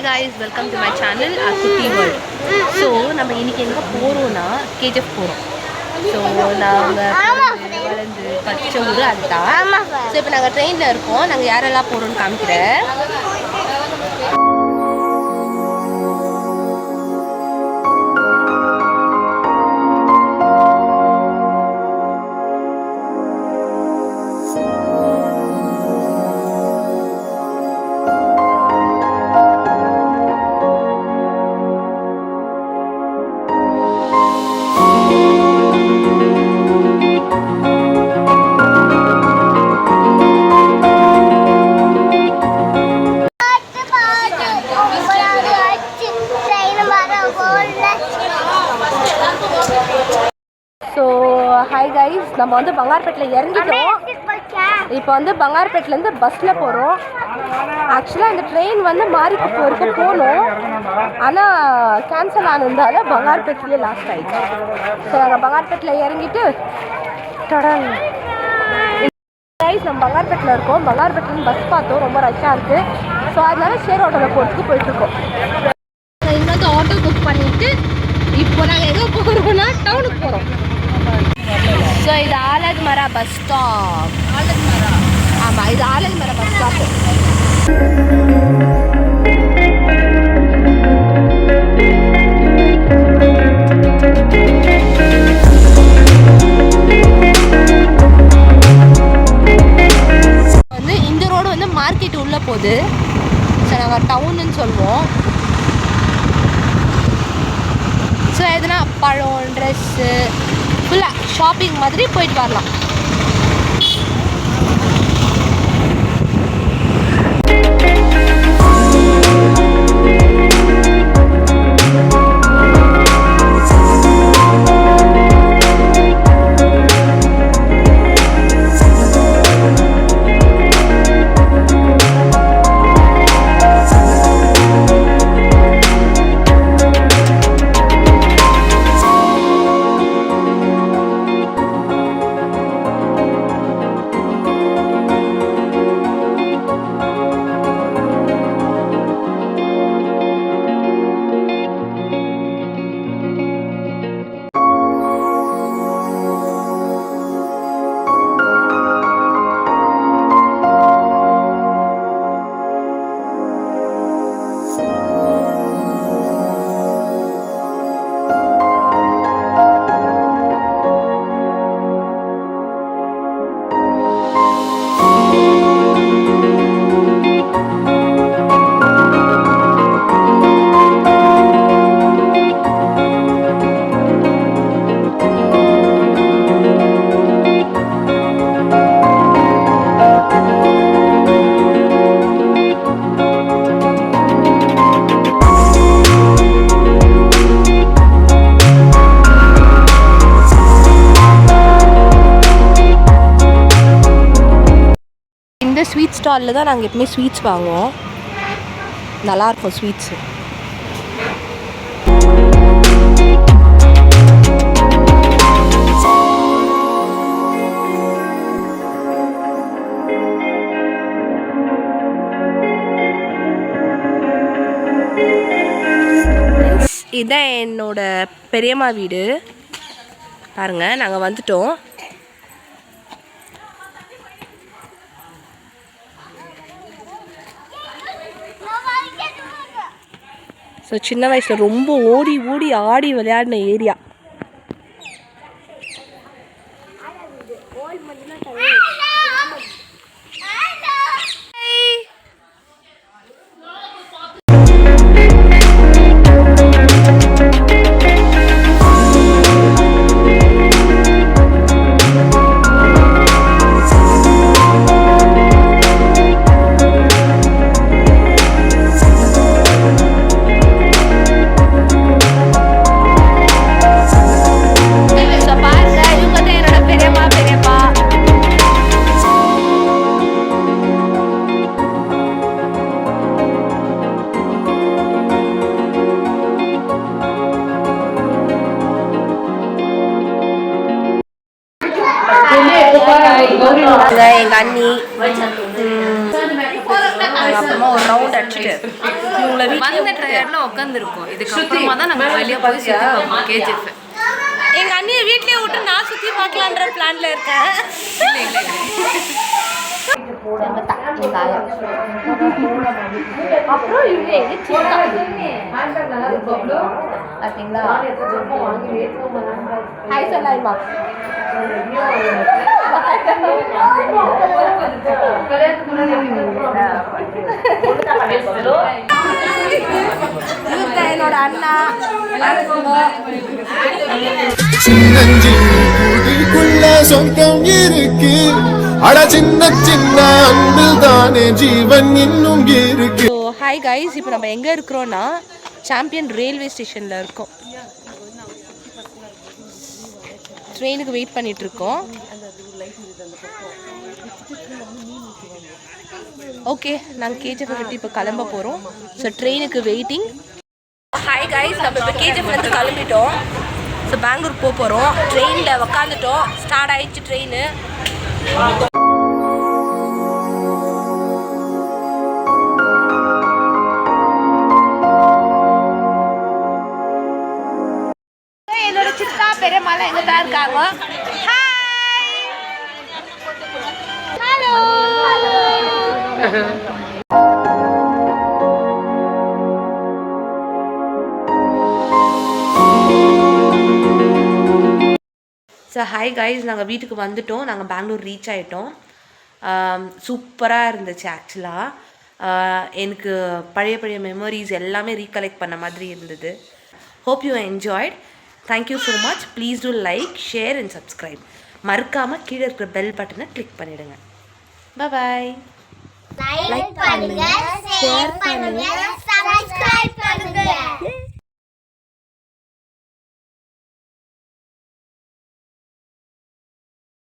guys, welcome to my channel Akuti World. So, நம்ம இன்னைக்கு எங்க போறோம்னா KGF போறோம். So, நாங்க வளர்ந்து படிச்ச ஊரு அதுதான். So, இப்போ நாங்க ட்ரெயின்ல இருக்கோம். நாங்க யாரெல்லாம் போறோம்னு காமிக்கிறேன். ஸோ ஹாய் கைஸ், நம்ம வந்து பங்கார்பேட்டில் இறங்கிட்டோம். இப்போ வந்து பங்கார்பேட்டிலேருந்து பஸ்ஸில் போகிறோம். ஆக்சுவலாக இந்த ட்ரெயின் வந்து மாரிக்குப்பூருக்கு போகணும், ஆனால் கேன்சல் ஆனதால பங்கார்பேட்லேயே லாஸ்ட் ஆகிடுச்சு. ஸோ நாங்கள் பங்கார்பேட்டில் இறங்கிட்டு கைஸ் நம்ம பங்கார்பேட்டில் இருக்கோம். பங்கார்பேட்டிலேருந்து பஸ் பார்த்தோம், ரொம்ப ரஷ்ஷாக இருக்குது. ஸோ அதனால ஷேர் ஆட்டோவில் போயிட்டுருக்கோம். இங்கே வந்து ஆட்டோ புக் பண்ணிவிட்டு இப்போ நாங்கள் எங்கே போகிறோம்னா டவுனுக்கு போகிறோம். ஸோ இது ஆலத்மரா பஸ் ஸ்டாப். ஆமாம், இது ஆலத்மரா பஸ் ஸ்டாப்பு. வந்து இந்த ரோடு வந்து மார்க்கெட் உள்ளே போகுது. ஸோ நாங்கள் டவுன்னு சொல்லுவோம். ஸோ எதுனா பழம், ட்ரெஸ்ஸு, ஃபுல்லாக ஷாப்பிங் மாதிரி போயிட்டு வரலாம். ஸ்வீட் ஸ்டாலில் தான் நாங்கள் எப்பவுமே ஸ்வீட்ஸ் வாங்குவோம். நல்லாயிருக்கும் ஸ்வீட்ஸு. இதுதான் என்னோட பெரியம்மா வீடு. பாருங்கள், நாங்கள் வந்துட்டோம். ஸோ சின்ன வயசில் ரொம்ப ஓடி ஆடி விளையாடின ஏரியா. நாங்கள் அப்புறமா ஒரு ரவுண்ட் அடிச்சுட்டு இவங்களை வந்த டயர்டில் உட்காந்துருக்கோம். இதுக்கப்புறமா தான் நாங்கள் வெளியே போய் சுற்றி பார்ப்போம் கேஜிஎஃப். எங்கள் அண்ணியை வீட்லேயே விட்டு நான் சுற்றி பார்க்கலான்ற பிளானில் இருக்கேன். அப்புறம் இவங்க எங்க பார்த்தீங்களா? ஹாய் சொல்லாமா என்னோட அண்ணா சின்னஞ்சிக்குள்ள சொந்தம் இருக்கு. அட சின்ன சின்ன அன்பில் தானே ஜீவன் இன்னும் இருக்கு. ஹாய் கைஸ், இப்போ நம்ம எங்கே இருக்கிறோன்னா சாம்பியன் ரயில்வே ஸ்டேஷனில் இருக்கோம். ட்ரெயினுக்கு வெயிட் பண்ணிட்டு இருக்கோம். ஓகே, நாங்கள் கேஜிஎஃப் விட்டு இப்போ கிளம்ப போகிறோம். ஸோ ட்ரெயினுக்கு வெயிட்டிங். ஹாய் கைஸ், நம்ம இப்போ கேஜிஎஃப்லேருந்து கிளம்பிட்டோம். ஸோ பெங்களூர் போக போகிறோம். ட்ரெயினில் உக்காந்துட்டோம். ஸ்டார்ட் ஆயிடுச்சு ட்ரெயின். என்னோட சித்தா பெரியம்மாலாம் எங்கே தான் இருக்காங்க. Hi, hello. So hi guys, நாங்கள் வீட்டுக்கு வந்துட்டோம். நாங்கள் பெங்களூர் ரீச் ஆகிட்டோம். சூப்பராக இருந்துச்சு ஆக்சுவலாக. எனக்கு பழைய பழைய மெமரிஸ் எல்லாமே ரீகலெக்ட் பண்ண மாதிரி இருந்தது. Hope you enjoyed. Thank you so much. Please do like, share and subscribe. மறக்காமல் கீழே இருக்கிற பெல் பட்டனை கிளிக் பண்ணிவிடுங்க. பாய். லைக் பண்ணுங்க, ஷேர் பண்ணுங்க, சப்ஸ்கிரைப் பண்ணுங்க.